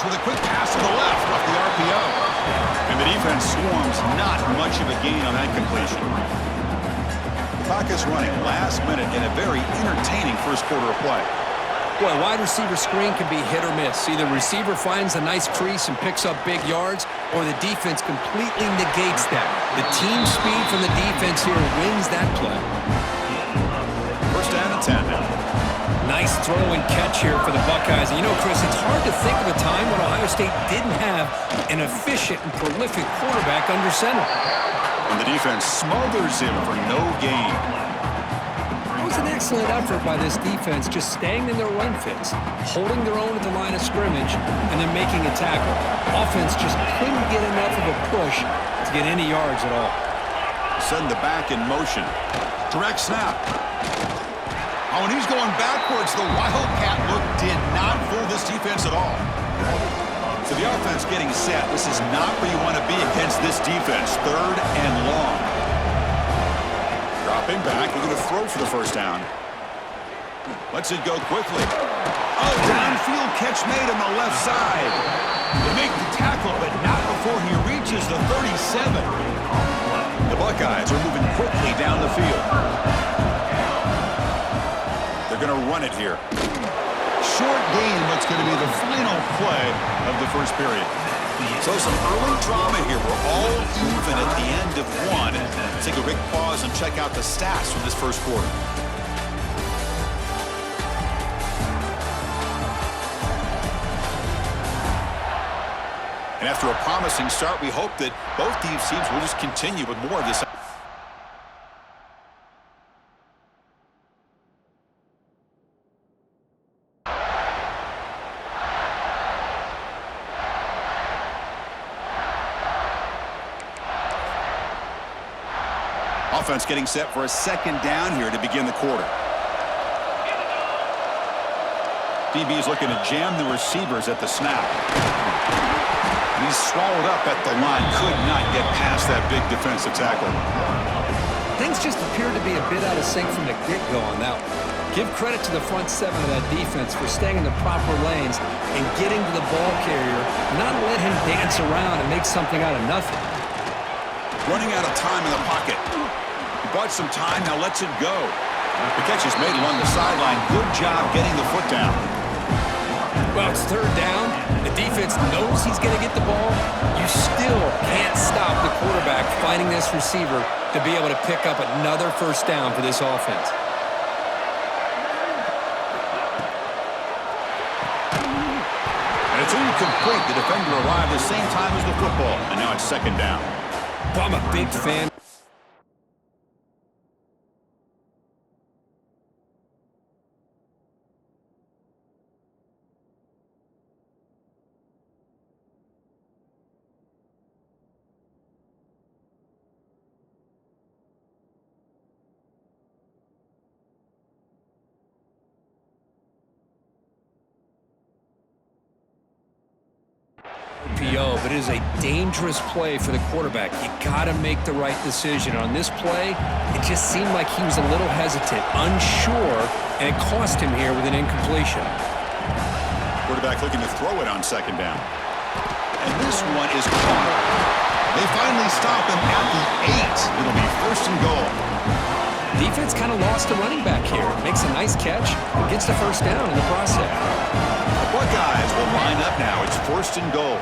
with a quick pass to the left off the RPO. And the defense swarms not much of a gain on that completion. The clock is running last minute in a very entertaining first quarter of play. Boy, wide receiver screen can be hit or miss. Either receiver finds a nice crease and picks up big yards, or the defense completely negates that. The team speed from the defense here wins that play. First down and 10 now. Nice throw and catch here for the Buckeyes. And you know, Chris, it's hard to think of a time when Ohio State didn't have an efficient and prolific quarterback under center. And the defense smothers him for no gain. It was an excellent effort by this defense, just staying in their run fits, holding their own at the line of scrimmage, and then making a tackle. Offense just couldn't get enough of a push to get any yards at all. Send the back in motion. Direct snap. Oh, and he's going backwards. The Wildcat look did not fool this defense at all. So the offense getting set. This is not where you want to be against this defense. Third and long. Dropping back. We're going to throw for the first down. Lets it go quickly. Oh, downfield catch made on the left side. They make the tackle, but not before he reaches the 37. The Buckeyes are moving quickly down the field. They're going to run it here. Short gain, what's going to be the final play of the first period. So some early drama here. We're all even at the end of one. Let's take a quick pause and check out the stats from this first quarter. And after a promising start, we hope that both these teams will just continue with more of this. Offense getting set for a second down here to begin the quarter. DB is looking to jam the receivers at the snap. He's swallowed up at the line. Could not get past that big defensive tackle. Things just appeared to be a bit out of sync from the get-go on that one. Give credit to the front seven of that defense for staying in the proper lanes and getting to the ball carrier, not let him dance around and make something out of nothing. Running out of time in the pocket. He bought some time, now lets it go. The catch is made along the sideline. Good job getting the foot down. Well, it's third down. The defense knows he's going to get the ball. You still can't stop the quarterback finding this receiver to be able to pick up another first down for this offense. And it's incomplete. The defender arrived the same time as the football. And now it's second down. Well, I'm a big fan. But it is a dangerous play for the quarterback. You got to make the right decision. On this play, it just seemed like he was a little hesitant, unsure, and it cost him here with an incompletion. Quarterback looking to throw it on second down. And this one is caught. They finally stop him at the 8. It'll be first and goal. Defense kind of lost a running back here. Makes a nice catch and gets the first down in the process. The Buckeyes will line up now. It's first and goal.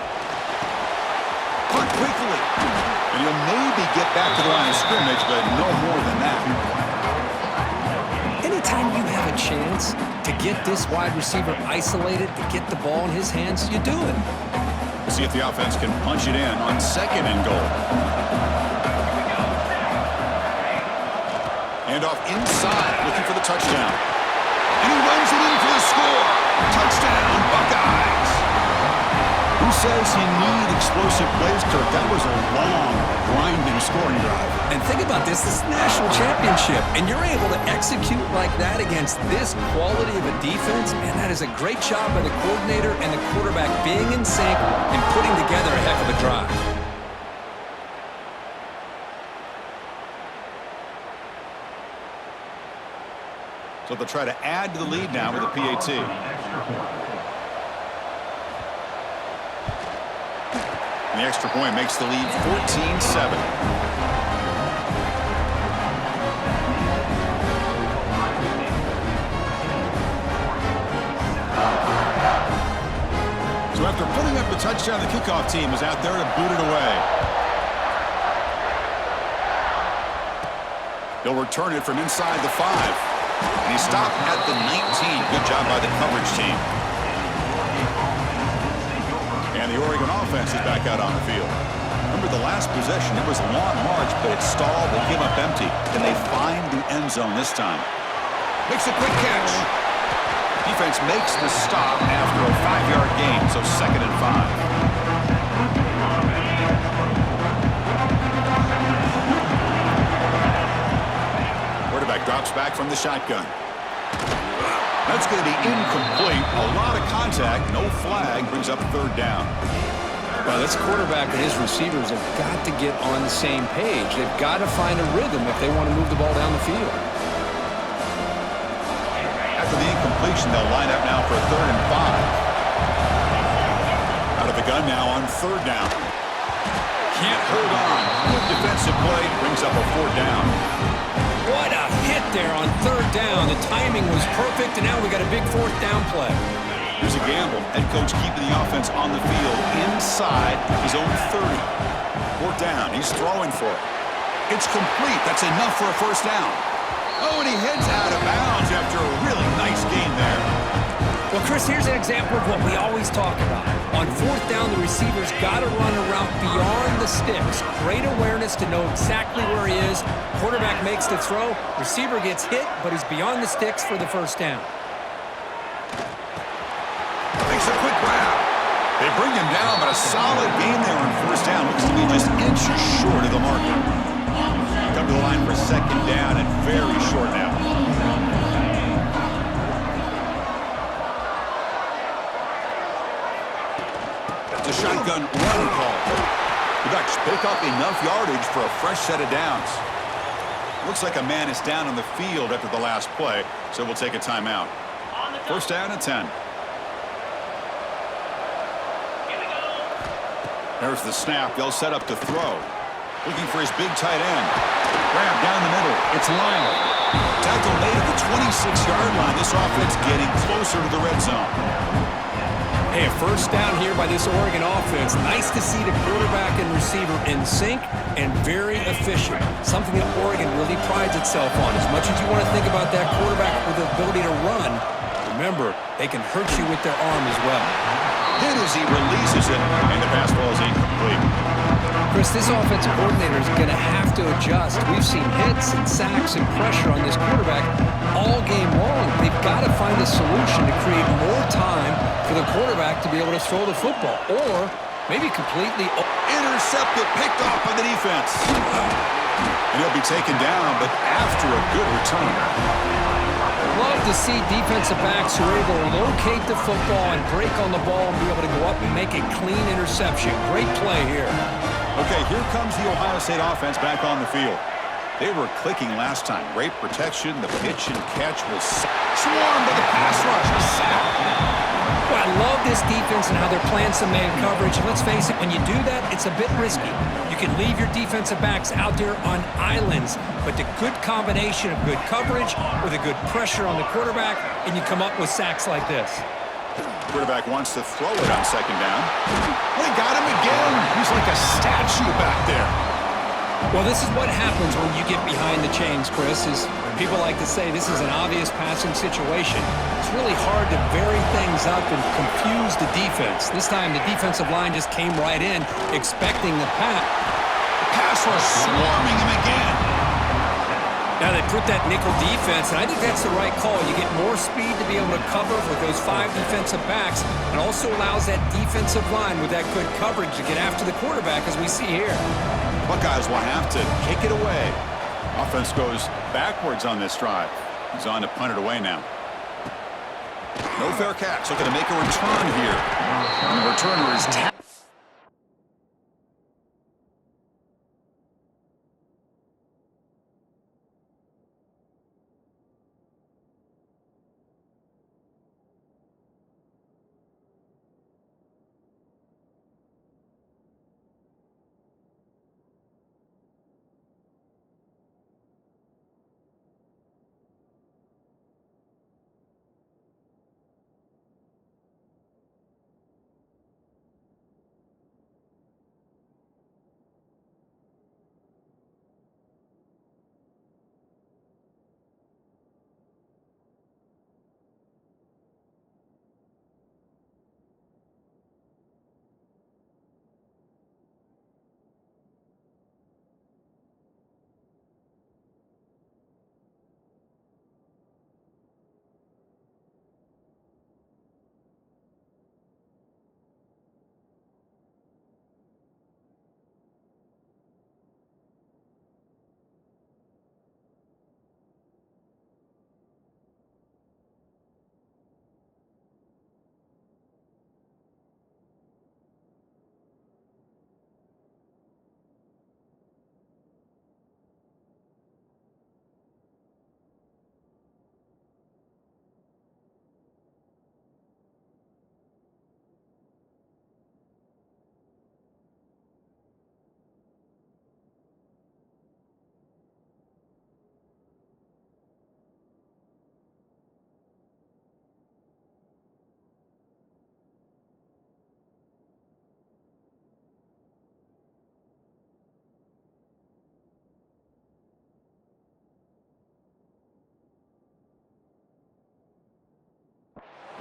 Caught quickly. And he'll maybe get back to the line of scrimmage, but no more than that. Anytime you have a chance to get this wide receiver isolated, to get the ball in his hands, you do it. We'll see if the offense can punch it in on second and goal. And off inside, looking for the touchdown. And he runs it in for the score. Touchdown, Buckeyes. Who says you need explosive plays, Kirk? That was a long, grinding scoring drive. And think about this is a national championship, and you're able to execute like that against this quality of a defense, man, that is a great job by the coordinator and the quarterback being in sync and putting together a heck of a drive. So they'll try to add to the lead now with a PAT. And the extra point makes the lead 14-7. So after putting up the touchdown, the kickoff team is out there to boot it away. He'll return it from inside the 5. And he stopped at the 19. Good job by the coverage team. And the Oregon offense is back out on the field. Remember the last possession, it was a long march, but it stalled. They came up empty. And they find the end zone this time. Makes a quick catch. Defense makes the stop after a 5-yard gain, so 2nd and 5. Quarterback drops back from the shotgun. That's going to be incomplete. A lot of contact, no flag, brings up 3rd down. Well, this quarterback and his receivers have got to get on the same page. They've got to find a rhythm if they want to move the ball down the field. After the incompletion, they'll line up now for a 3rd and 5. Out of the gun now on 3rd down. Can't hold on. Good defensive play brings up a 4th down. What a hit there on 3rd down. The timing was perfect, and now we got a big 4th down play. Here's a gamble. Head coach keeping the offense on the field inside his own 30. 4th down. He's throwing for it. It's complete. That's enough for a 1st down. Oh, and he heads out of bounds after a really nice game there. Well, Chris, here's an example of what we always talk about. On 4th down, the receiver's got to run a route beyond the sticks. Great awareness to know exactly where he is. Quarterback makes the throw. Receiver gets hit, but he's beyond the sticks for the 1st down. Makes a quick grab. They bring him down, but a solid game there on 1st down. Looks to be just inches short of the marker. Come to the line for 2nd down and very short now. The shotgun run call. The Ducks pick up enough yardage for a fresh set of downs. Looks like a man is down on the field after the last play, so we'll take a timeout. 1st down and 10. There's the snap. They'll set up to throw. Looking for his big tight end. Grab down the middle. It's Lyle. Tackle made at the 26-yard line. This offense getting closer to the red zone. Hey, a 1st down here by this Oregon offense. Nice to see the quarterback and receiver in sync and very efficient. Something that Oregon really prides itself on. As much as you want to think about that quarterback with the ability to run, remember, they can hurt you with their arm as well. Hit as he releases it, and the pass ball is incomplete. Chris, this offensive coordinator is going to have to adjust. We've seen hits and sacks and pressure on this quarterback all game long. They've got to find a solution to create more time for the quarterback to be able to throw the football, or maybe completely intercepted, picked off by the defense. And he'll be taken down, but after a good return. Love to see defensive backs who are able to locate the football and break on the ball and be able to go up and make a clean interception. Great play here. Okay, here comes the Ohio State offense back on the field. They were clicking last time. Great protection. The pitch and catch was swarmed by the pass rush. A sack. Well, I love this defense and how they're playing some man coverage. And let's face it, when you do that, it's a bit risky. You can leave your defensive backs out there on islands, but the good combination of good coverage with a good pressure on the quarterback, and you come up with sacks like this. Quarterback wants to throw it on 2nd down. They got him again. He's like a statue back there. Well, this is what happens when you get behind the chains, Chris. Is people like to say this is an obvious passing situation. It's really hard to vary things up and confuse the defense. This time, the defensive line just came right in, expecting the pass. Pass rush swarming him again. Now they put that nickel defense, and I think that's the right call. You get more speed to be able to cover with those 5 defensive backs, and also allows that defensive line with that good coverage to get after the quarterback, as we see here. Buckeyes will have to kick it away. Offense goes backwards on this drive. He's on to punt it away now. No fair catch. Looking to make a return here. And the returner is tapped.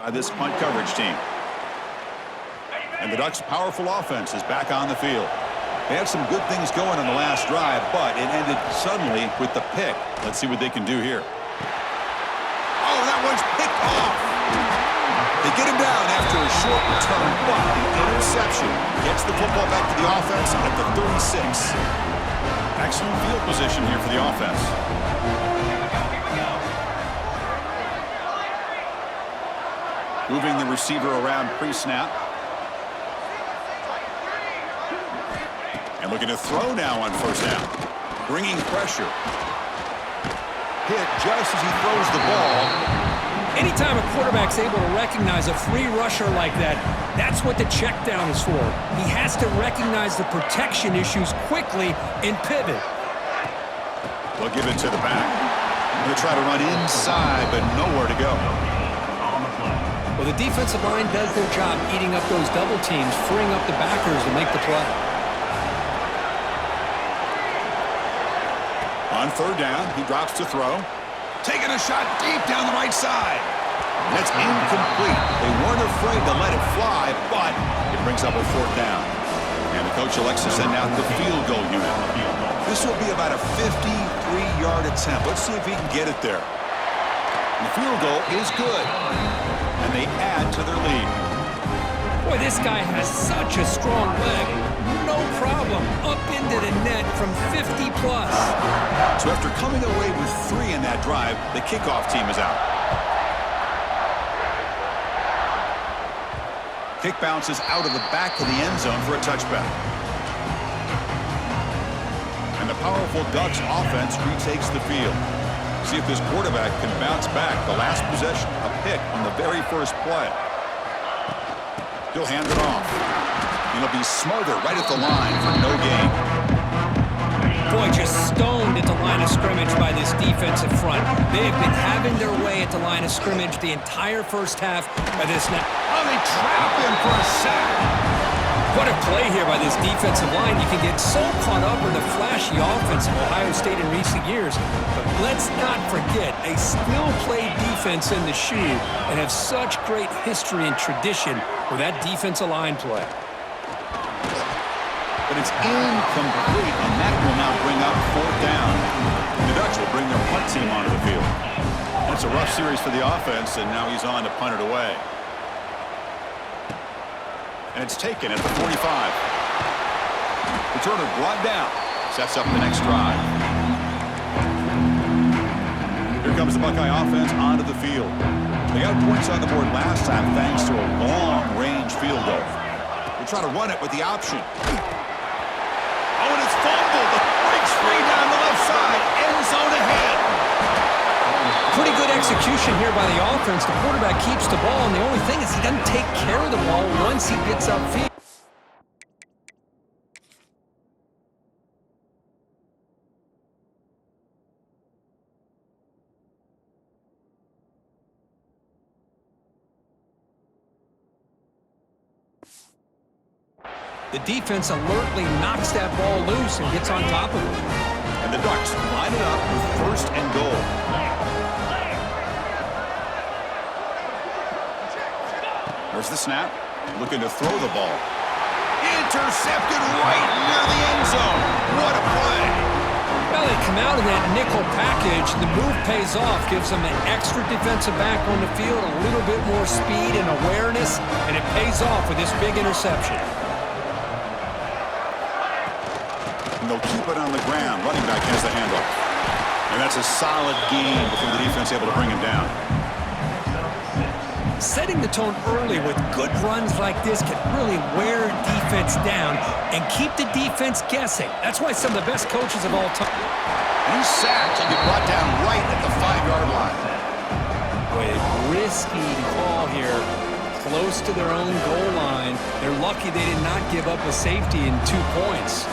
by this punt coverage team. And the Ducks' powerful offense is back on the field. They had some good things going on the last drive, but it ended suddenly with the pick. Let's see what they can do here. Oh, that one's picked off. They get him down after a short return, but the interception gets the football back to the offense at the 36. Excellent field position here for the offense. Moving the receiver around pre-snap. And looking to throw now on first down. Bringing pressure. Hit just as he throws the ball. Anytime a quarterback's able to recognize a free rusher like that, that's what the check down is for. He has to recognize the protection issues quickly and pivot. They'll give it to the back. They'll try to run inside, but nowhere to go. Well, the defensive line does their job eating up those double teams, freeing up the backers to make the play. On third down, he drops to throw. Taking a shot deep down the right side. That's incomplete. They weren't afraid to let it fly, but it brings up a fourth down. And the coach elects to send out the field goal unit. This will be about a 53-yard attempt. Let's see if he can get it there. And the field goal is good. And they add to their lead. Boy, this guy has such a strong leg. No problem. Up into the net from 50-plus. So after coming away with 3 in that drive, the kickoff team is out. Kick bounces out of the back of the end zone for a touchback. And the powerful Ducks offense retakes the field. See if this quarterback can bounce back. The last possession, a pick on the very first play. He'll hand it off. He'll be smarter right at the line for no gain. Boy, just stoned at the line of scrimmage by this defensive front. They have been having their way at the line of scrimmage the entire first half of this now. Oh, they trap him for a sack. What a play here by this defensive line. You can get so caught up in the flashy offense of Ohio State in recent years. But let's not forget, a still-play defense in the shoe and have such great history and tradition with that defensive line play. But it's incomplete, and that will now bring up fourth down. The Ducks will bring their punt team onto the field. It's a rough series for the offense, and now he's on to punt it away. And it's taken at the 45. Returner brought down. Sets up the next drive. Here comes the Buckeye offense onto the field. They got points on the board last time thanks to a long-range field goal. They try to run it with the option. Oh, and it's fumbled. Breaks free down the left side. End zone ahead. Pretty good execution here by the offense. The quarterback keeps the ball, and the only thing is he doesn't take care of the ball once he gets upfield. The defense alertly knocks that ball loose and gets on top of it. And the Ducks line it up with first and goal. There's the snap. Looking to throw the ball. Intercepted right near the end zone. What a play. Well, they come out in that nickel package. The move pays off, gives them an extra defensive back on the field, a little bit more speed and awareness, and it pays off with this big interception. And they'll keep it on the ground. Running back has the handoff. And that's a solid gain before the defense able to bring him down. Setting the tone early with good runs like this can really wear defense down and keep the defense guessing. That's why some of the best coaches of all time. And he's sacked. He'll get brought down right at the 5-yard line. Boy, a risky call here. Close to their own goal line. They're lucky they did not give up a safety in 2 points.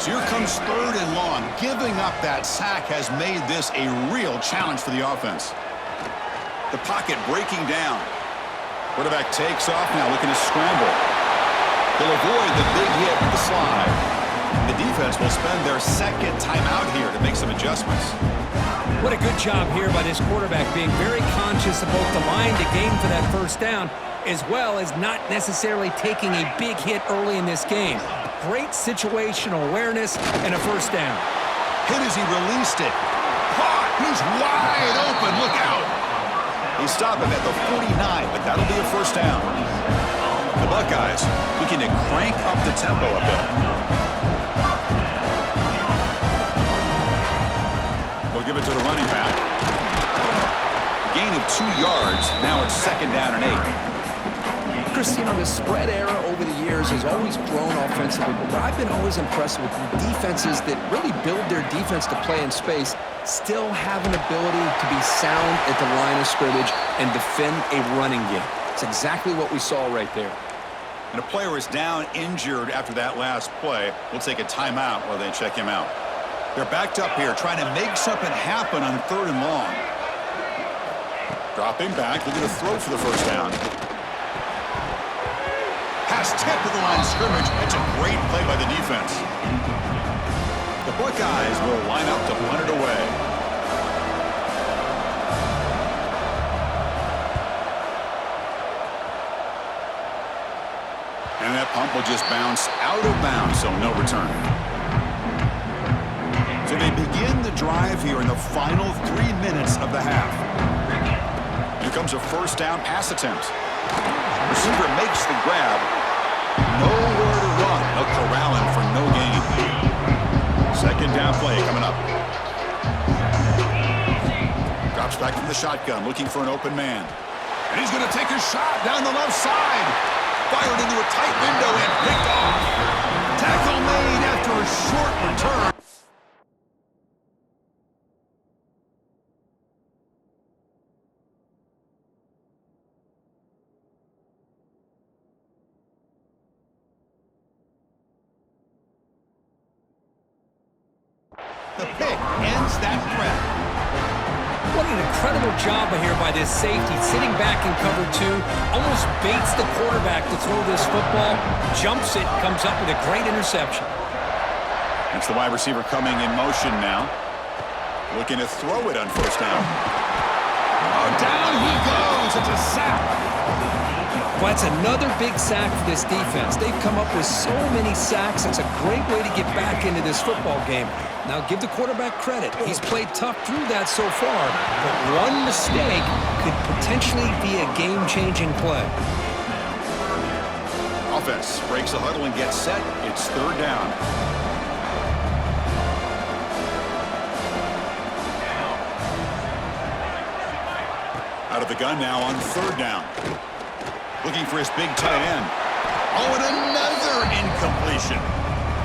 So here comes third and long. Giving up that sack has made this a real challenge for the offense. The pocket breaking down. Quarterback takes off now, looking to scramble. He'll avoid the big hit with the slide. The defense will spend their second timeout here to make some adjustments. What a good job here by this quarterback, being very conscious of both the line to gain for that first down, as well as not necessarily taking a big hit early in this game. Great situational awareness and a first down. Hit as he released it. Caught! He's wide open. Look out! They stop him at the 49, but that'll be a first down. The Buckeyes looking to crank up the tempo a bit. We'll give it to the running back. Gain of 2 yards. Now it's second down and 8. Chris, you know, the spread era over the years has always grown offensively, but I've been always impressed with the defenses that really build their defense to play in space, still have an ability to be sound at the line of scrimmage and defend a running game. It's exactly what we saw right there. And a player is down injured after that last play. We'll take a timeout while they check him out. They're backed up here trying to make something happen on 3rd and long. Dropping back, looking to throw for the first down. Pass tipped to the line of scrimmage. It's a great play by the defense. The Buckeyes will line up to punt it away. And that punt will just bounce out of bounds, so no return. So they begin the drive here in the final 3 minutes of the half. Here comes a first down pass attempt. Receiver makes the grab. Nowhere to run. They'll corral him for no gain. Second down play coming up. Drops back from the shotgun, looking for an open man. And he's going to take a shot down the left side. Fired into a tight window and picked off. Tackle made after a short return. The pick ends that threat. What an incredible job here by this safety, sitting back in cover 2, almost baits the quarterback to throw this football, jumps it, comes up with a great interception. That's the wide receiver coming in motion now. Looking to throw it on first down. Oh, down he goes. It's a sack. Well, that's another big sack for this defense. They've come up with so many sacks. It's a great way to get back into this football game. Now, give the quarterback credit. He's played tough through that so far, but one mistake could potentially be a game-changing play. Offense breaks the huddle and gets set. It's 3rd down. Out of the gun now on 3rd down. Looking for his big tight end. Oh, and another incompletion.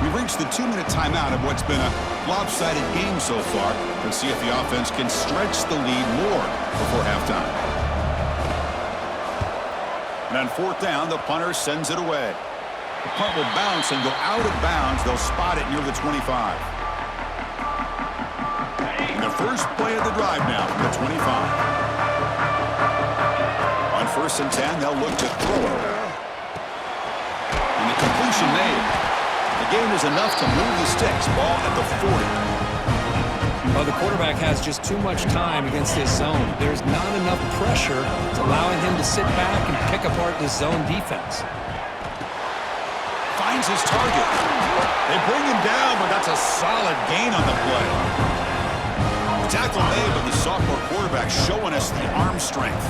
We've reached the 2-minute timeout of what's been a lopsided game so far. Let's see if the offense can stretch the lead more before halftime. And on 4th down, the punter sends it away. The punt will bounce and go out of bounds. They'll spot it near the 25. And the first play of the drive now from the 25. On 1st and 10, they'll look to throw it. And the completion made. The gain is enough to move the sticks. Ball at the 40. Well, the quarterback has just too much time against this zone. There's not enough pressure to allowing him to sit back and pick apart this zone defense. Finds his target. They bring him down, but that's a solid gain on the play. Tackle made, but the sophomore quarterback showing us the arm strength.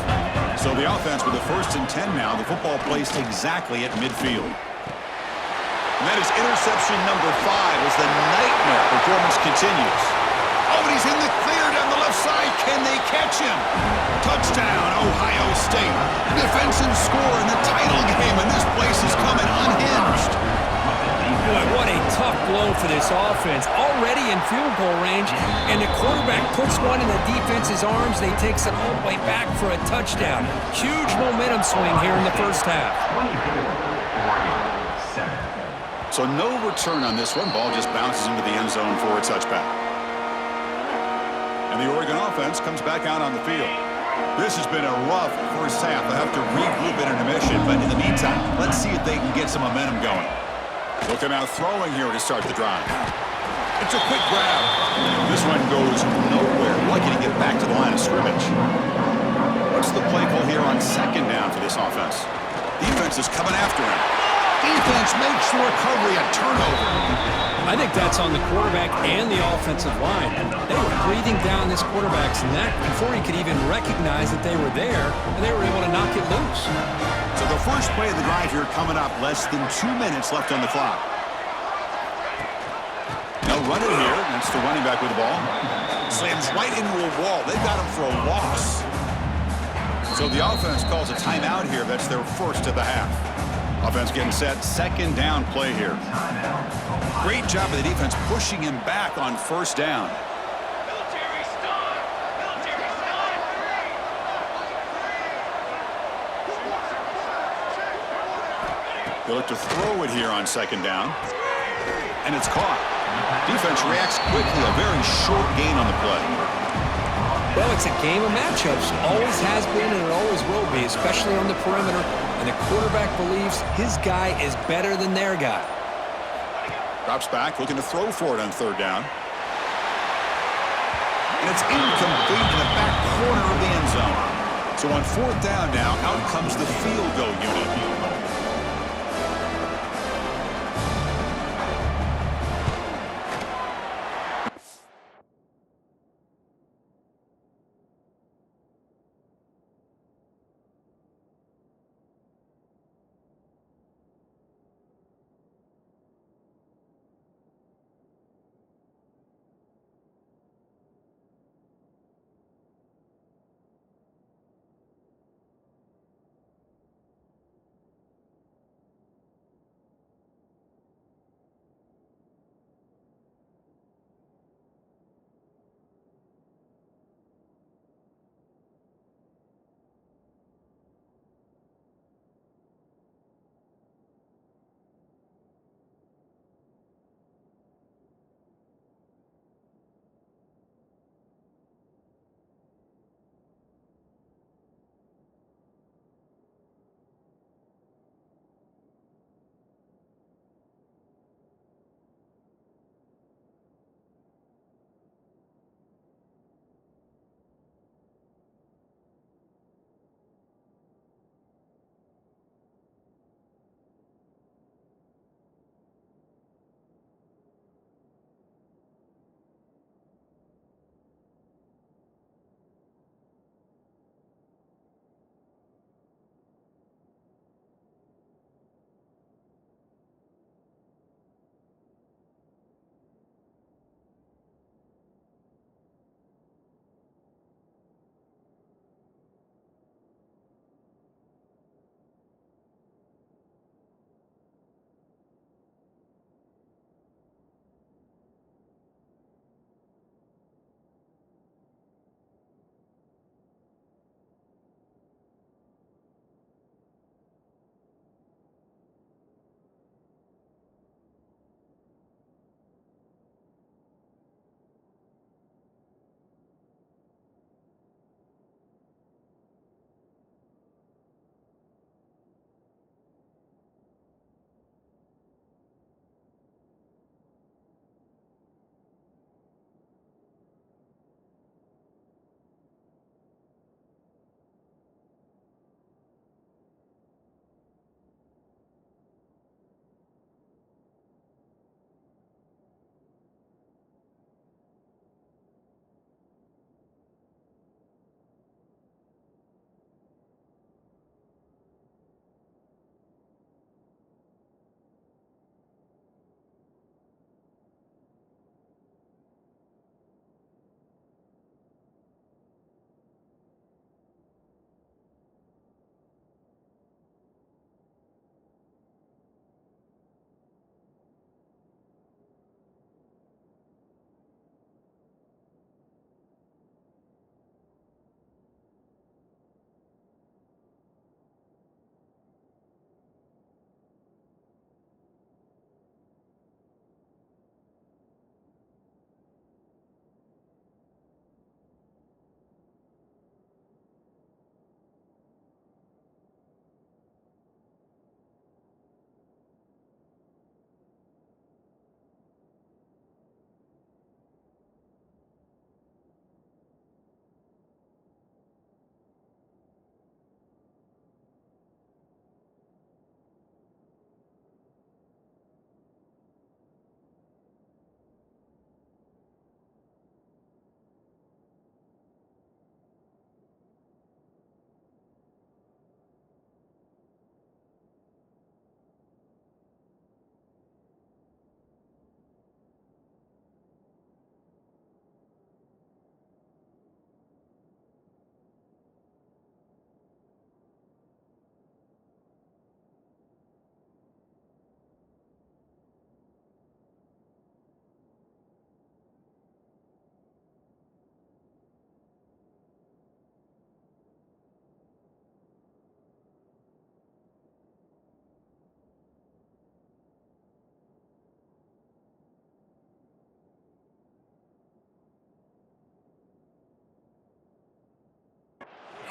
So the offense with the 1st and 10 now. The football placed exactly at midfield. And that is interception number 5 as the nightmare performance continues. Oh, and he's in the clear down the left side. Can they catch him? Touchdown, Ohio State. Defensive score in the title game, and this place is coming unhinged. Boy, what a tough blow for this offense. Already in field goal range, and the quarterback puts one in the defense's arms, and he takes it all the way back for a touchdown. Huge momentum swing here in the first half. So no return on this one. Ball just bounces into the end zone for a touchback. And the Oregon offense comes back out on the field. This has been a rough first half. They'll have to regroup in intermission, but in the meantime, let's see if they can get some momentum going. Looking out throwing here to start the drive. It's a quick grab. This one goes nowhere. Lucky to get back to the line of scrimmage. What's the play call here on second down for this offense? Defense is coming after him. Defense makes the recovery a turnover. I think that's on the quarterback and the offensive line. They were breathing down this quarterback's neck before he could even recognize that they were there, and they were able to knock it loose. So the first play of the drive here coming up, less than 2 minutes left on the clock. Now run it here. That's the running back with the ball. Slams right into a wall. They've got him for a loss. So the offense calls a timeout here. That's their first of the half. Offense getting set. Second down play here. Great job of the defense pushing him back on first down. They look to throw it here on second down. And it's caught. Defense reacts quickly. A very short gain on the play. Well, it's a game of matchups. Always has been and it always will be, especially on the perimeter. And the quarterback believes his guy is better than their guy. Drops back, looking to throw for it on third down. And it's incomplete in the back corner of the end zone. So on fourth down now, out comes the field goal unit.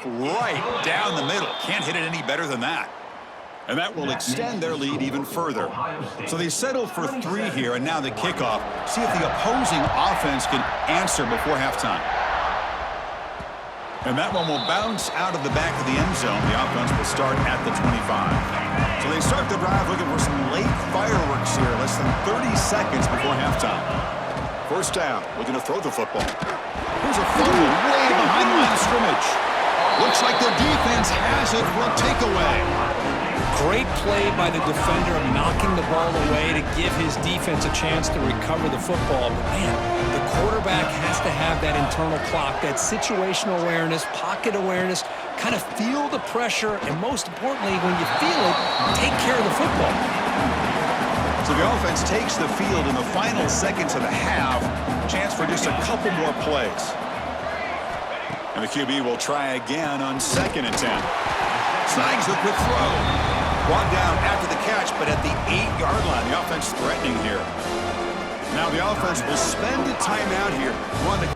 right down the middle. Can't hit it any better than that. And that will extend their lead even further. So they settled for 3 here, and now the kickoff. See if the opposing offense can answer before halftime. And that one will bounce out of the back of the end zone. The offense will start at the 25. So they start the drive looking for some late fireworks here, less than 30 seconds before halftime. First down, looking to throw the football. Here's a fumble way behind the line of scrimmage. Looks like the defense has it for a takeaway. Great play by the defender of knocking the ball away to give his defense a chance to recover the football. But, man, the quarterback has to have that internal clock, that situational awareness, pocket awareness, kind of feel the pressure, and most importantly, when you feel it, take care of the football. So the offense takes the field in the final seconds of the half. Chance for just a couple more plays. And the QB will try again on 2nd and 10. Snags the quick throw. Brought down after the catch, but at the 8-yard line. The offense threatening here. Now the offense will spend a timeout here. Run the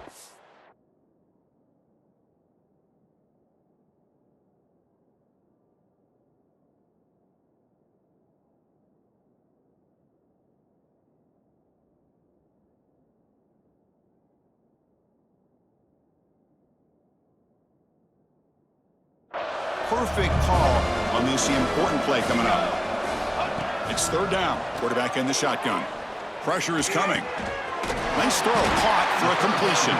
perfect call on this important play coming up. It's 3rd down. Quarterback in the shotgun. Pressure is coming. Nice throw, caught for a completion.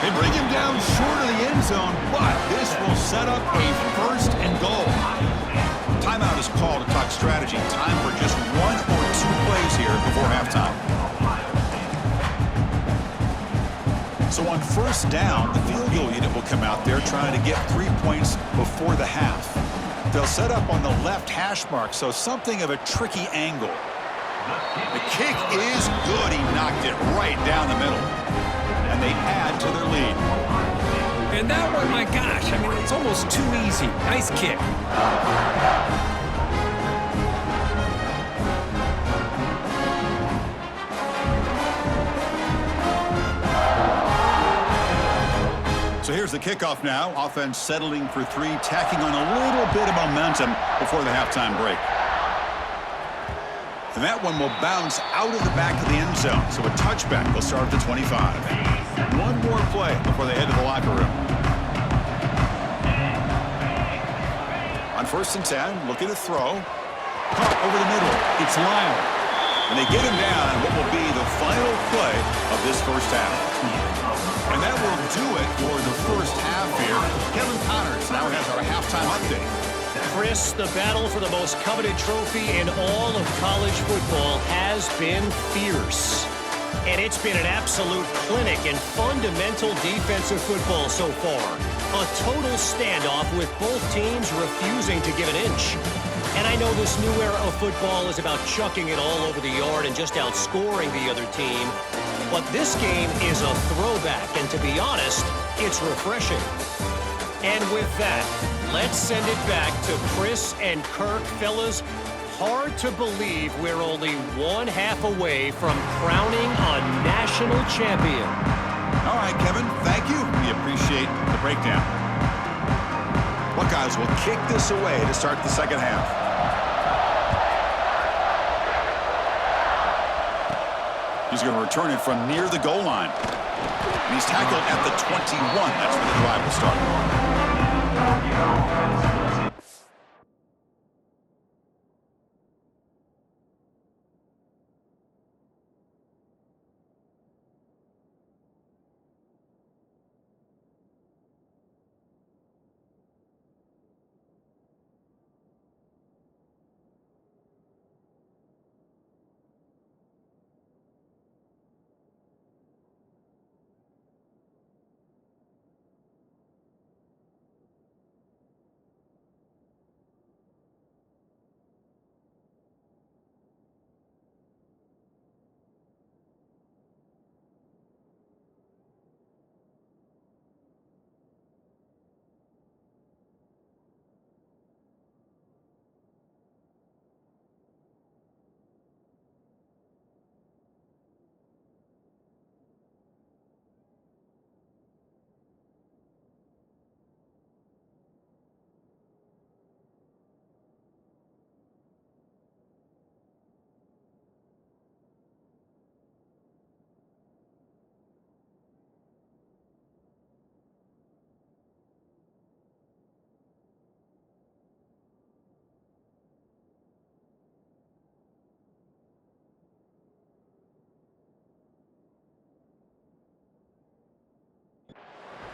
They bring him down short of the end zone, but this will set up a 1st and goal. Timeout is called to talk strategy. Time for just 1 or 2 plays here before halftime. So on 1st down, the field goal unit will come out there trying to get 3 points before the half. They'll set up on the left hash mark, so something of a tricky angle. The kick is good. He knocked it right down the middle. And they add to their lead. And that one, my gosh, I mean, it's almost too easy. Nice kick. So here's the kickoff now. Offense settling for 3, tacking on a little bit of momentum before the halftime break. And that one will bounce out of the back of the end zone. So a touchback will start at the 25. 1 more play before they head to the locker room. On 1st and 10, looking to throw. Caught over the middle. It's Lyle. And they get him down on what will be the final play of this first half. And that will do it for the first half here. Kevin Connors now has our halftime update. Chris, the battle for the most coveted trophy in all of college football has been fierce. And it's been an absolute clinic in fundamental defensive football so far. A total standoff with both teams refusing to give an inch. And I know this new era of football is about chucking it all over the yard and just outscoring the other team. But this game is a throwback, and to be honest, it's refreshing. And with that, let's send it back to Chris and Kirk. Fellas, hard to believe we're only 1 half away from crowning a national champion. All right, Kevin, thank you. We appreciate the breakdown. Buckeyes will kick this away to start the second half. He's going to return it from near the goal line. And he's tackled at the 21. That's where the drive will start.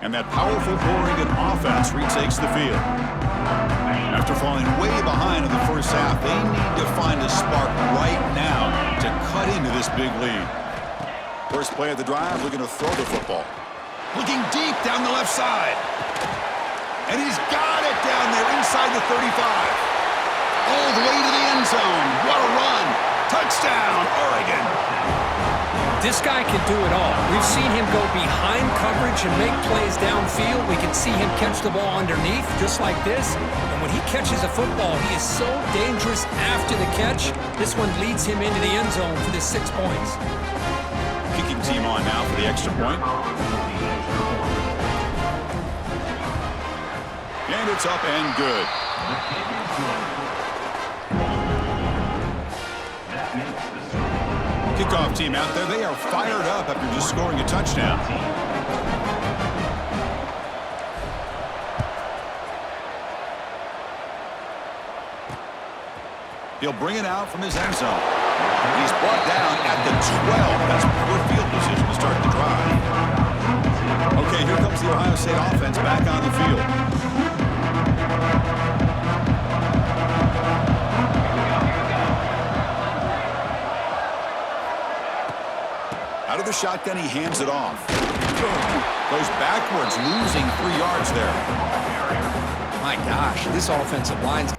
And that powerful Oregon offense retakes the field. After falling way behind in the first half, they need to find a spark right now to cut into this big lead. First play of the drive, looking to throw the football. Looking deep down the left side. And he's got it down there inside the 35. All the way to the end zone. What a run. Touchdown, Oregon. This guy can do it all. We've seen him go behind coverage and make plays downfield. We can see him catch the ball underneath, just like this. And when he catches a football, he is so dangerous after the catch. This one leads him into the end zone for the 6 points. Kicking team on now for the extra point. And it's up and good. Kickoff team out there, they are fired up after just scoring a touchdown. He'll bring it out from his end zone. He's brought down at the 12. That's poor field position to start the drive. Okay, here comes the Ohio State offense back on the field. Out of the shotgun, he hands it off. Goes backwards, losing 3 yards there. My gosh, this offensive line's...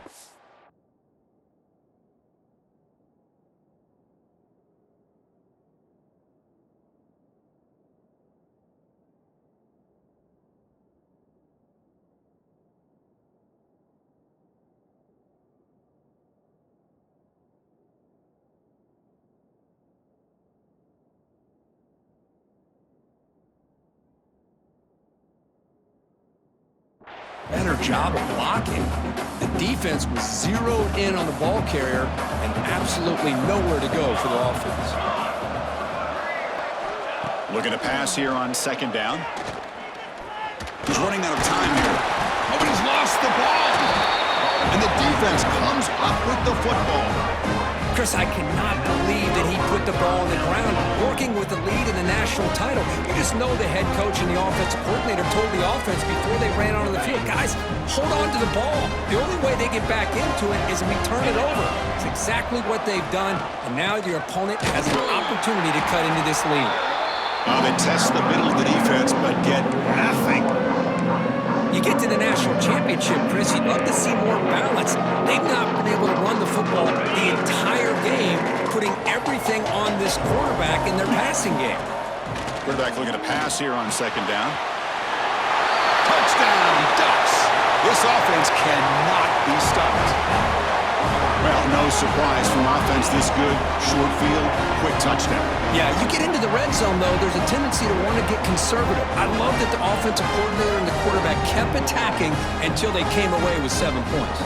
better job of blocking. The defense was zeroed in on the ball carrier and absolutely nowhere to go for the offense. Looking to pass here on second down. He's running out of time here. Oh, he's lost the ball. And the defense comes up with the football. Chris, I cannot believe that he put the ball on the ground, working with the lead in the national title. You just know the head coach and the offensive coordinator told the offense before they ran onto the field, guys, hold on to the ball. The only way they get back into it is if we turn it over. It's exactly what they've done, and now your opponent has an opportunity to cut into this lead. They test the middle of the defense, but get nothing. You get to the national championship, Chris, you'd love to see more balance. They've not been able to run the football the entire game, putting everything on this quarterback in their passing game. Quarterback looking to pass here on second down. Touchdown, Ducks. This offense cannot be stopped. Well, no surprise from offense this good. Short field, quick touchdown. Yeah, you get into the red zone, though, there's a tendency to want to get conservative. I love that the offensive coordinator and the quarterback kept attacking until they came away with 7 points.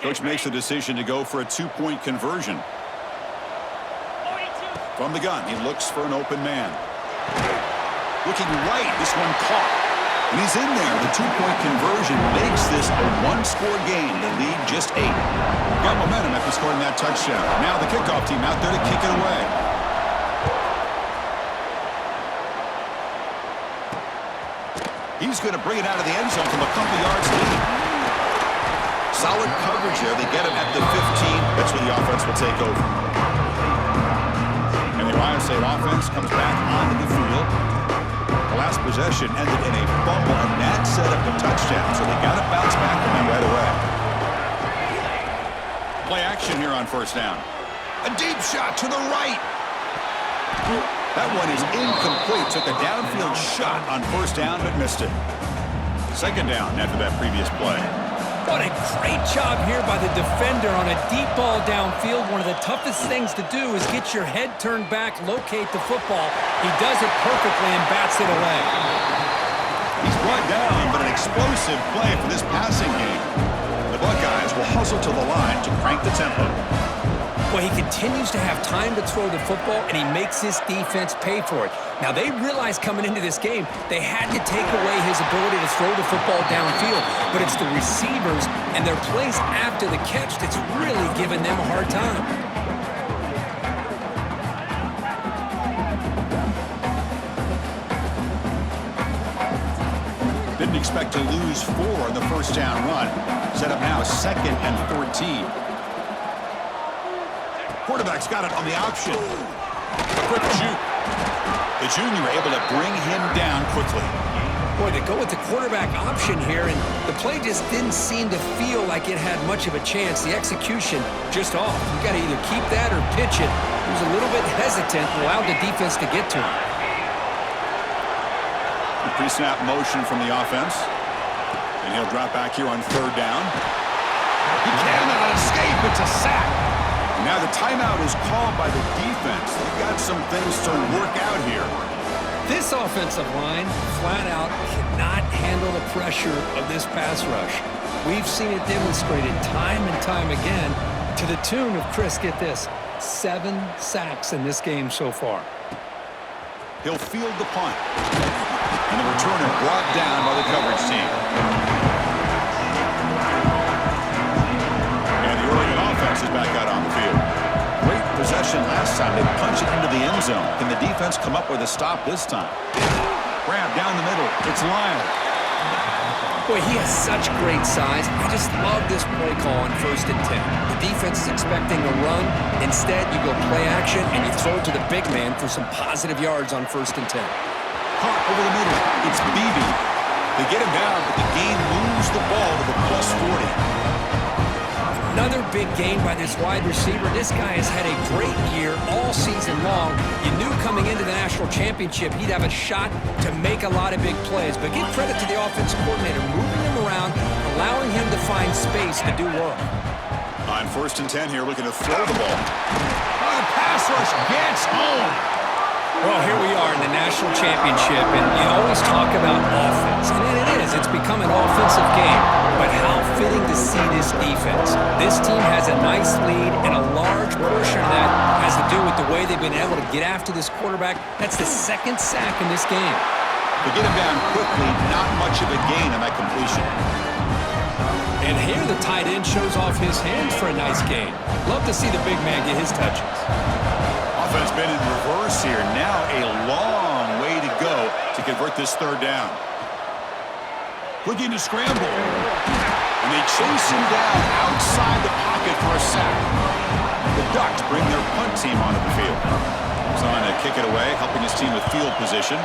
Coach makes the decision to go for a 2-point conversion. From the gun, he looks for an open man. Looking right, this one caught. And he's in there. The 2-point conversion makes this a 1-score game. The lead just 8. Got momentum after scoring that touchdown. Now the kickoff team out there to kick it away. He's going to bring it out of the end zone from a couple yards deep. Solid coverage there. They get him at the 15. That's where the offense will take over. And the Ohio State offense comes back onto the field. The last possession ended in a fumble, and that set up a touchdown. So they got to bounce back from that right away. Play action here on first down. A deep shot to the right. That one is incomplete. Took a downfield shot on first down, but missed it. Second down after that previous play. What a great job here by the defender on a deep ball downfield. One of the toughest things to do is get your head turned back, locate the football. He does it perfectly and bats it away. He's brought down, but an explosive play for this passing game. The Buckeyes will hustle to the line to crank the tempo. Well, he continues to have time to throw the football, and he makes his defense pay for it. Now, they realized coming into this game they had to take away his ability to throw the football downfield, but it's the receivers and their plays after the catch that's really giving them a hard time. Didn't expect to lose 4 on the first down run. Set up now 2nd and 14. Quarterback's got it on the option. Quick juke. The junior able to bring him down quickly. Boy, they go with the quarterback option here, and the play just didn't seem to feel like it had much of a chance. The execution just off. You got to either keep that or pitch it. He was a little bit hesitant and allowed the defense to get to him. Pre-snap motion from the offense. And he'll drop back here on 3rd down. He cannot escape. It's a sack. Now the timeout is called by the defense. They've got some things to work out here. This offensive line, flat out, cannot handle the pressure of this pass rush. We've seen it demonstrated time and time again to the tune of, Chris, get this, 7 sacks in this game so far. He'll field the punt. And the returner brought down by the coverage team. And the Oregon offense is back out on the field. Great possession last time. They punch it into the end zone. Can the defense come up with a stop this time? Grab down the middle. It's Lyle. Boy, he has such great size. I just love this play call on 1st and 10. The defense is expecting a run. Instead, you go play action, and you throw it to the big man for some positive yards on 1st and 10. Caught over the middle. It's Beebe. They get him down, but the game moves the ball to the +40. Another big game by this wide receiver. This guy has had a great year all season long. You knew coming into the national championship he'd have a shot to make a lot of big plays. But give credit to the offensive coordinator, moving him around, allowing him to find space to do work. On 1st and 10 here, looking to throw the ball. Oh, the pass rush gets home. Well, here we are in the national championship, and you always talk about offense. And it is. It's become an offensive game. But how fitting to see this defense. This team has a nice lead, and a large portion of that has to do with the way they've been able to get after this quarterback. That's the 2nd sack in this game. They get him down quickly, not much of a gain on that completion. And here the tight end shows off his hands for a nice gain. Love to see the big man get his touches. Offense been in reverse here. Now a long way to go to convert this 3rd down. Looking to scramble. And they chase him down outside the pocket for a sack. The Ducks bring their punt team onto the field. He's on to kick it away, helping his team with field position.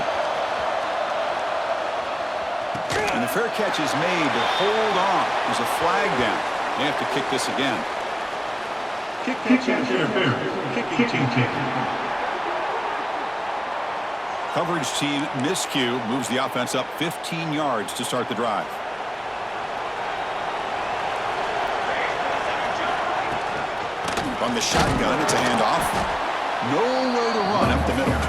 And the fair catch is made to hold on. There's a flag down. They have to kick this again. Kicking team. Coverage team miscue moves the offense up 15 yards to start the drive. From the shotgun, it's a handoff. Nowhere to run up the middle.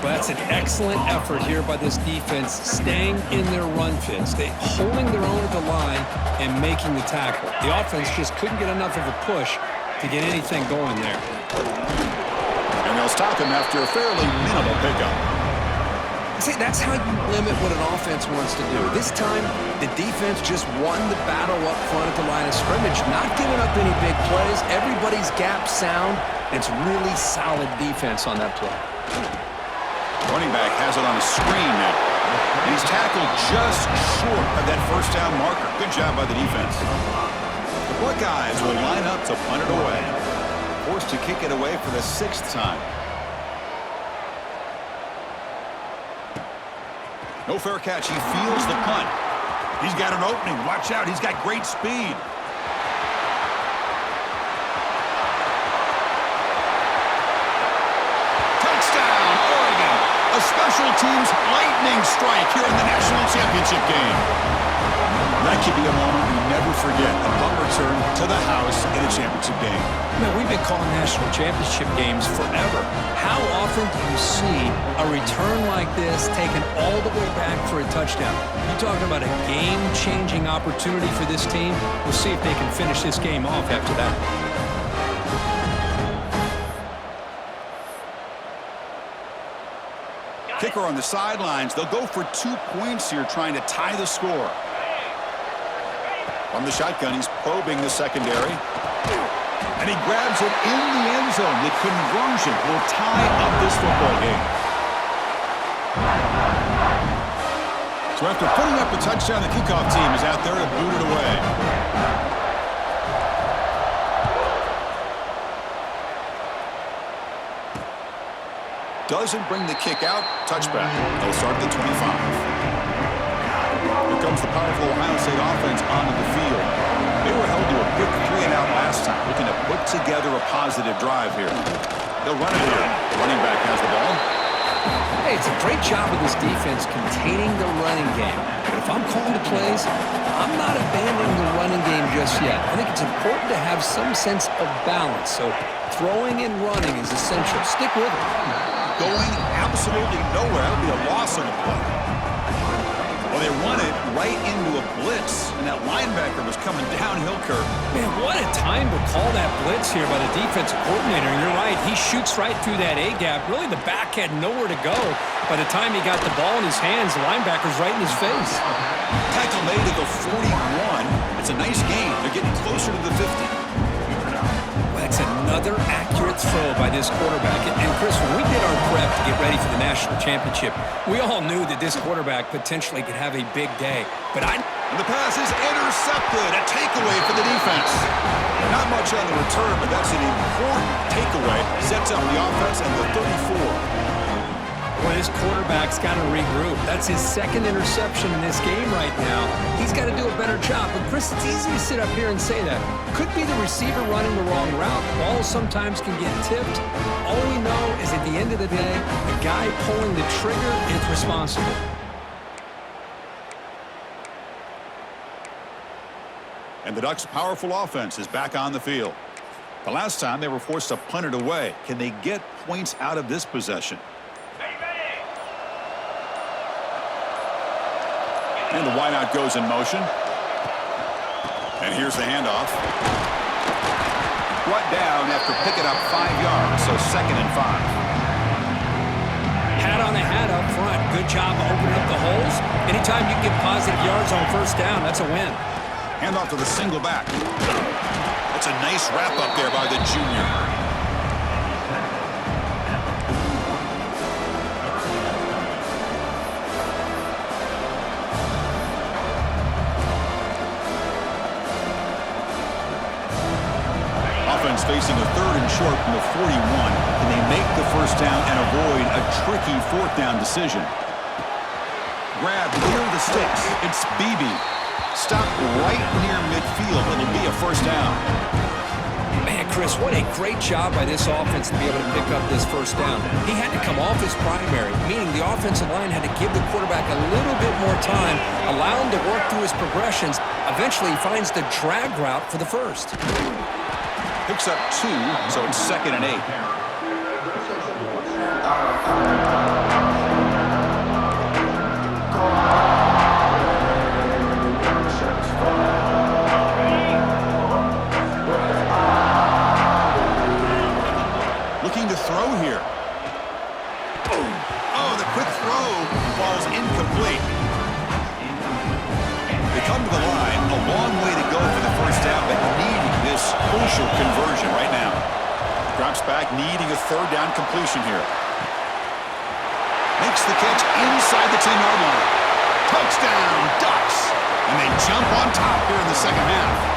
But that's an excellent effort here by this defense, staying in their run fits. They holding their own at the line and making the tackle. The offense just couldn't get enough of a push to get anything going there. And they'll stop him after a fairly minimal pickup. See, that's how you limit what an offense wants to do. This time, the defense just won the battle up front at the line of scrimmage, not giving up any big plays. Everybody's gap sound. It's really solid defense on that play. Running back has it on a screen now. And he's tackled just short of that 1st down marker. Good job by the defense. The Buckeyes will line up to punt it away. Forced to kick it away for the 6th time. No fair catch. He fields the punt. He's got an opening. Watch out. He's got great speed. Touchdown, Oregon. A special teams lightning strike here in the national championship game. That could be a moment we never forget. A punt return to the house in a championship game. Man, we've been calling national championship games forever. How often do you see a return like this taken all the way back for a touchdown? You're talking about a game-changing opportunity for this team. We'll see if they can finish this game off after that. Kicker on the sidelines. They'll go for 2 points here, trying to tie the score. From the shotgun, he's probing the secondary. And he grabs it in the end zone. The conversion will tie up this football game. So after putting up a touchdown, the kickoff team is out there to boot it away. Doesn't bring the kick out. Touchback. They'll start at the 25. Here comes the powerful Ohio State offense onto the field. They were held to a quick 3-and-out last time, looking to put together a positive drive here. They'll run it here. The running back has the ball. Hey, it's a great job of this defense containing the running game. But if I'm calling the plays, I'm not abandoning the running game just yet. I think it's important to have some sense of balance. So throwing and running is essential. Stick with it. Going absolutely nowhere. That would be a loss on the play. Well, they run it right into a blitz, and that linebacker was coming downhill, Kirk. Man, what a time to call that blitz here by the defensive coordinator. And you're right, he shoots right through that A-gap. Really, the back had nowhere to go. By the time he got the ball in his hands, the linebacker's right in his face. Tackle made at the 41. It's a nice gain. They're getting closer to the 50. That's another accurate throw by this quarterback. And Chris, when we did our prep to get ready for the national championship, we all knew that this quarterback potentially could have a big day. And the pass is intercepted. A takeaway for the defense. Not much on the return, but that's an important takeaway. Sets up the offense and the 34. Well, this quarterback's got to regroup. That's his second interception in this game right now. He's got to do a better job. But, Chris, it's easy to sit up here and say that. Could be the receiver running the wrong route. Balls sometimes can get tipped. All we know is at the end of the day, the guy pulling the trigger is responsible. And the Ducks' powerful offense is back on the field. The last time they were forced to punt it away. Can they get points out of this possession? And the wideout goes in motion. And here's the handoff. Brought down after picking up 5 yards, so 2nd and 5. Hat on the hat up front. Good job opening up the holes. Anytime you can get positive yards on first down, that's a win. Handoff to the single back. That's a nice wrap up there by the junior. Offense facing a 3rd and short from the 41. Can they make the first down and avoid a tricky 4th down decision? Grab near the sticks. It's Beebe. Stopped right near midfield. It'll be a first down. Man, Chris, what a great job by this offense to be able to pick up this first down. He had to come off his primary, meaning the offensive line had to give the quarterback a little bit more time, allow him to work through his progressions. Eventually, he finds the drag route for the first. Picks up 2, so it's 2nd and 8. Looking to throw here. Oh, the quick throw falls incomplete. They come to the line, a long way to go for the first down, but needing this crucial conversion right now. Drops back, needing a 3rd down completion here. Makes the catch inside the 10-yard line. Touchdown, Ducks! And they jump on top here in the second half.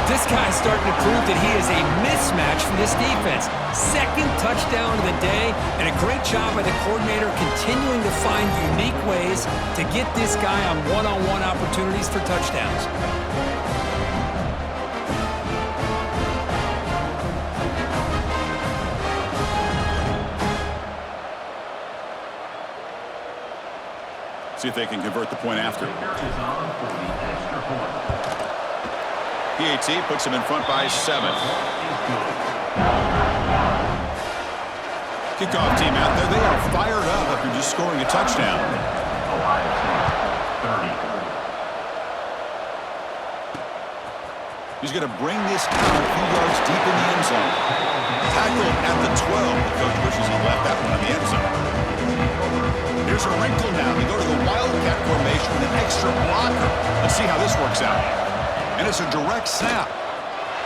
This guy's starting to prove that he is a mismatch for this defense. 2nd touchdown of the day, and a great job by the coordinator continuing to find unique ways to get this guy on one-on-one opportunities for touchdowns. See if they can convert the point after. PAT puts him in front by 7. Kickoff team out there. They are fired up after just scoring a touchdown. He's going to bring this down a few yards deep in the end zone. Tackled at the 12. The coach wishes he left that one in the end zone. Here's a wrinkle now. They go to the Wildcat formation with an extra blocker. Let's see how this works out. And it's a direct snap.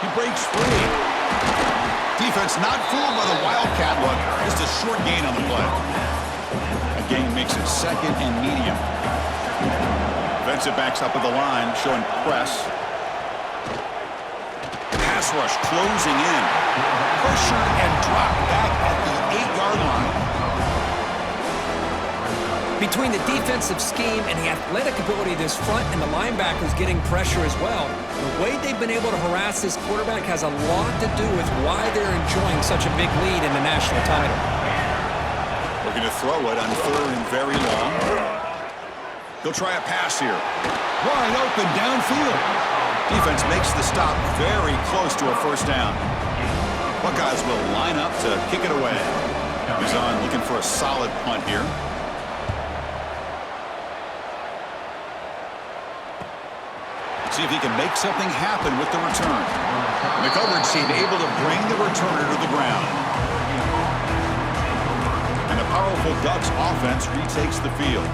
He breaks free. Defense not fooled by the Wildcat look. Just a short gain on the play. A gain makes it second and medium. Defensive backs up at the line, showing press. Pass rush closing in. Pressure and drop back at the 8-yard line. Between the defensive scheme and the athletic ability of this front and the linebackers getting pressure as well, the way they've been able to harass this quarterback has a lot to do with why they're enjoying such a big lead in the national title. Looking to throw it on 3rd and very long. He'll try a pass here. Wide open downfield. Defense makes the stop very close to a first down. Buckeyes will line up to kick it away. He's on looking for a solid punt here. See if he can make something happen with the return. And the coverage team able to bring the returner to the ground. And the powerful Ducks offense retakes the field.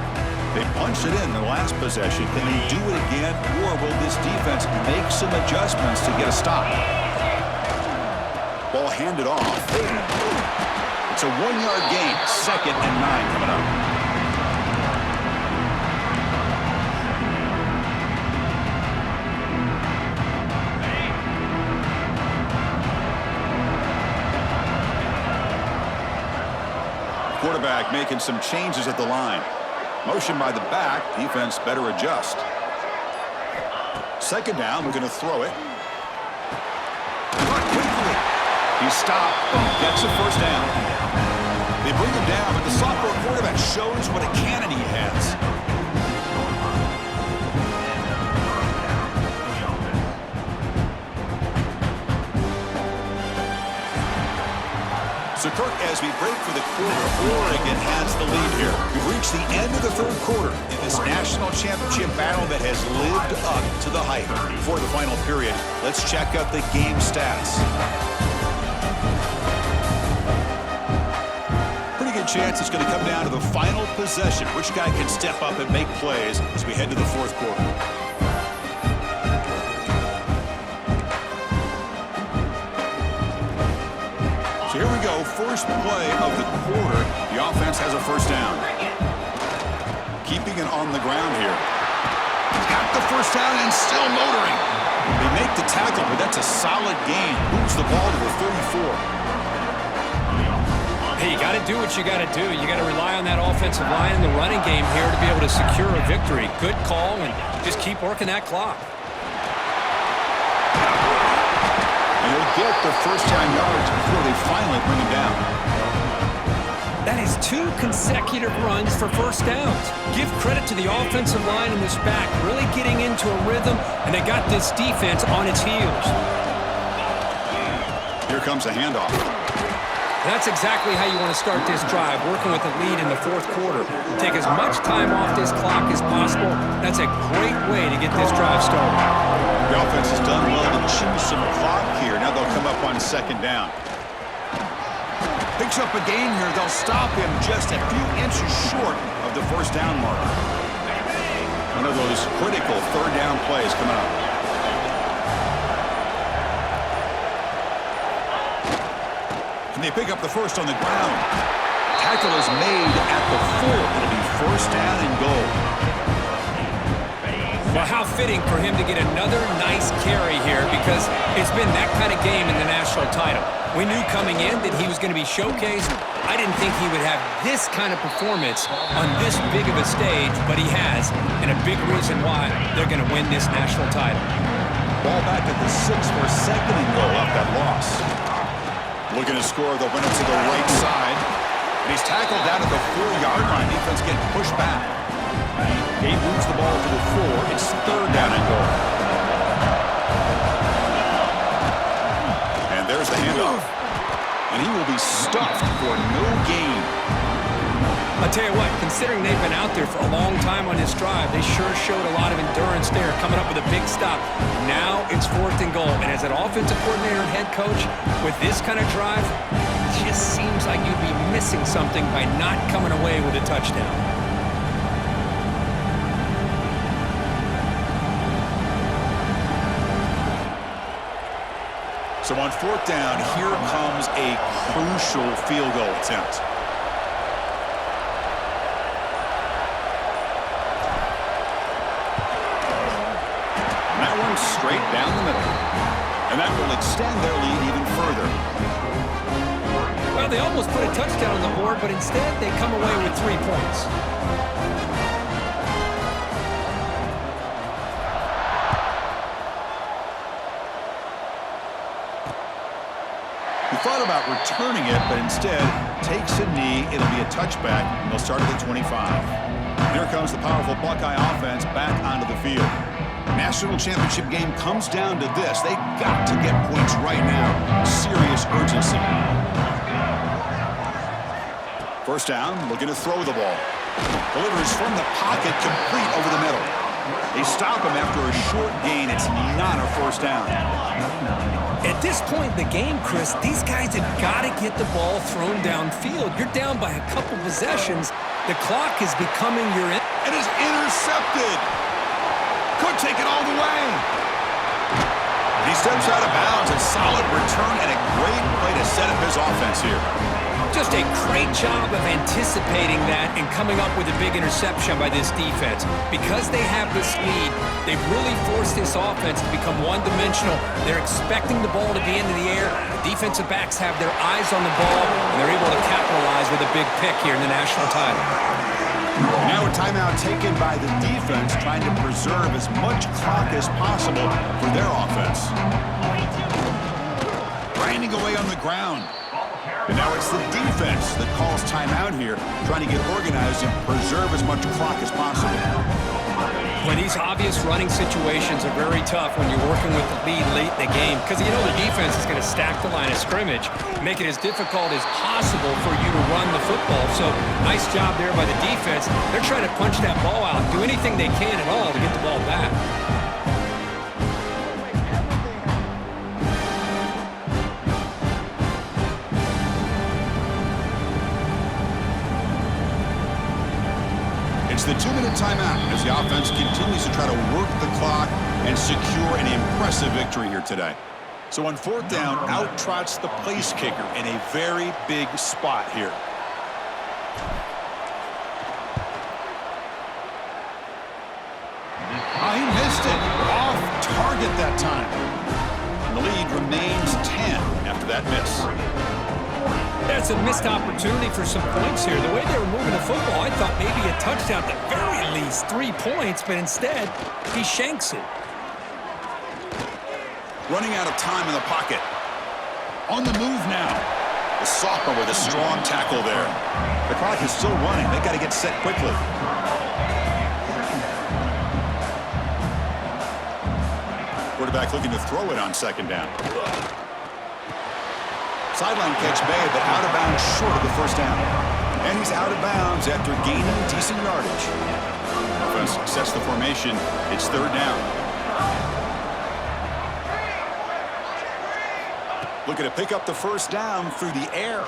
They punched it in the last possession. Can they do it again, or will this defense make some adjustments to get a stop? Ball handed off. It's a 1-yard gain. 2nd and 9 coming up. Quarterback making some changes at the line. Motion by the back. Defense better adjust. 2nd down. We're going to throw it. Caught quickly. He stopped. Gets a first down. They bring him down, but the sophomore quarterback shows what a cannon he has. So, Kirk, as we break for the quarter, Oregon has the lead here. We've reached the end of the 3rd quarter in this national championship battle that has lived up to the hype. Before the final period, let's check out the game stats. Pretty good chance it's going to come down to the final possession. Which guy can step up and make plays as we head to the 4th quarter. So here we go, first play of the quarter. The offense has a first down. Keeping it on the ground here. Got the first down and still motoring. They make the tackle, but that's a solid gain. Moves the ball to the 34. Hey, you got to do what you got to do. You got to rely on that offensive line and the running game here to be able to secure a victory. Good call, and just keep working that clock. And he'll get the first-time yards before they finally bring him down. That is 2 consecutive runs for first downs. Give credit to the offensive line in this back, really getting into a rhythm, and they got this defense on its heels. Here comes a handoff. That's exactly how you want to start this drive, working with a lead in the 4th quarter. Take as much time off this clock as possible. That's a great way to get this drive started. The offense has done well to chew some clock here. Now they'll come up on 2nd down. Picks up a gain here. They'll stop him just a few inches short of the first down mark. One of those critical 3rd down plays coming up. Can they pick up the first on the ground? Tackle is made at the 4. It'll be first down and goal. Well, how fitting for him to get another nice carry here, because it's been that kind of game in the national title. We knew coming in that he was going to be showcased. I didn't think he would have this kind of performance on this big of a stage, but he has, and a big reason why they're going to win this national title. Ball back at the 6 for 2nd and goal off that loss. Looking to score, they'll win it to the right side. And he's tackled down at the 4-yard line. Defense getting pushed back. He moves the ball to the 4. It's 3rd down and goal. And there's the handoff. And he will be stuffed for no gain. I'll tell you what, considering they've been out there for a long time on this drive, they sure showed a lot of endurance there, coming up with a big stop. Now it's 4th and goal. And as an offensive coordinator and head coach, with this kind of drive, it just seems seems like you'd be missing something by not coming away with a touchdown. So on fourth down, here comes a crucial field goal attempt. And that one's straight down the middle. And that will extend their lead even further. Well, they almost put a touchdown on the board, but instead they come away with 3 points. He thought about returning it, but instead takes a knee. It'll be a touchback, and they'll start at the 25. Here comes the powerful Buckeye offense back onto the field. National championship game comes down to this. They've got to get points right now. Serious urgency. First down, looking to throw the ball. Delivers from the pocket, complete over the middle. They stop him after a short gain. It's not a first down. At this point in the game, Chris, these guys have got to get the ball thrown downfield. You're down by a couple possessions. The clock is becoming your end. And is intercepted. Could take it all the way. He steps out of bounds. A solid return and a great play to set up his offense here. Just a great job of anticipating that and coming up with a big interception by this defense. Because they have this lead, they've really forced this offense to become one-dimensional. They're expecting the ball to be into the air. The defensive backs have their eyes on the ball, and they're able to capitalize with a big pick here in the national title. Now a timeout taken by the defense, trying to preserve as much clock as possible for their offense. Grinding away on the ground. And now it's the defense that calls timeout here, trying to get organized and preserve as much clock as possible. When these obvious running situations are very tough when you're working with the lead late in the game, because you know the defense is going to stack the line of scrimmage, make it as difficult as possible for you to run the football. So nice job there by the defense. They're trying to punch that ball out, do anything they can at all to get the ball back. It's the 2-minute timeout as the offense continues to try to work the clock and secure an impressive victory here today. So on fourth down, out trots the place kicker in a very big spot here. Oh, he missed it. Off target that time. And the lead remains 10 after that miss. That's a missed opportunity for some points here. The way they were moving the football, I thought maybe a touchdown, at the very least 3 points, but instead, he shanks it. Running out of time in the pocket. On the move now. The sophomore with a strong tackle there. The clock is still running. They've got to get set quickly. Quarterback looking to throw it on second down. Sideline catch made, but out of bounds short of the first down. And he's out of bounds after gaining decent yardage. Offense sets the formation. It's third down. Looking to pick up the first down through the air.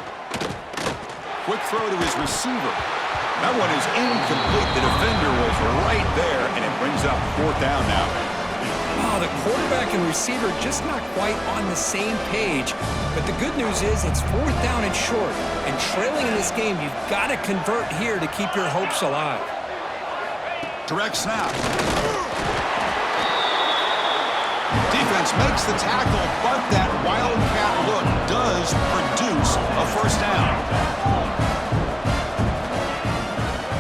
Quick throw to his receiver. That one is incomplete. The defender was right there, and it brings up fourth down now. Oh, the quarterback and receiver just not quite on the same page. But the good news is it's fourth down and short. And trailing in this game, you've got to convert here to keep your hopes alive. Direct snap. Defense makes the tackle, but that wildcat look does produce a first down.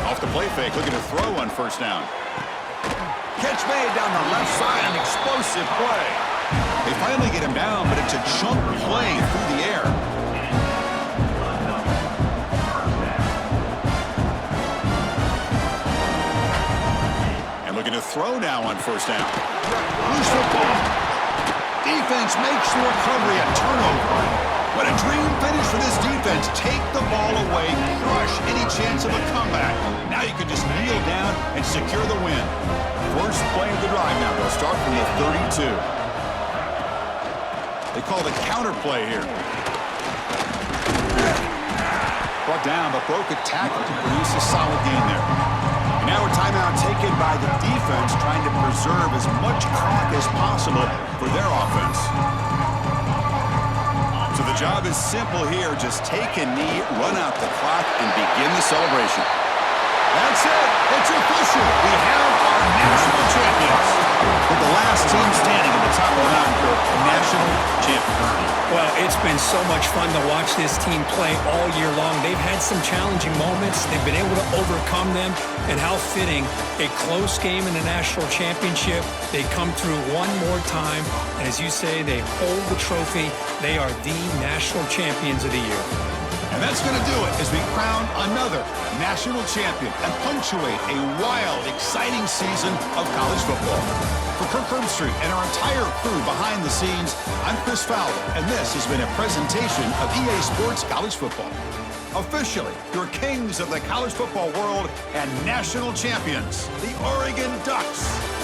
Off the play fake, looking to throw on first down. Catch made down the left side, an explosive play. They finally get him down, but it's a chunk play through the air. And looking to throw now on first down. Loose football. Defense makes the recovery, a turnover. What a dream finish for this defense. Take the ball away, crush any chance of a comeback. Now you can just kneel down and secure the win. First play of the drive now. They'll start from the 32. They call the counter play here. down, but broke a tackle to produce a solid gain there. And now a timeout taken by the defense, trying to preserve as much clock as possible for their offense. So the job is simple here. Just take a knee, run out the clock, and begin the celebration. That's it. It's official. We have our national champions. With the last team standing at the top of the mountain for national champions. Well, it's been so much fun to watch this team play all year long. They've had some challenging moments. They've been able to overcome them. And how fitting, a close game in the national championship. They come through one more time. And as you say, they hold the trophy. They are the national champions of the year. And that's going to do it as we crown another national champion and punctuate a wild, exciting season of college football. For Kirk Herbstreit and our entire crew behind the scenes, I'm Chris Fowler, and this has been a presentation of EA Sports College Football. Officially, your kings of the college football world and national champions, the Oregon Ducks.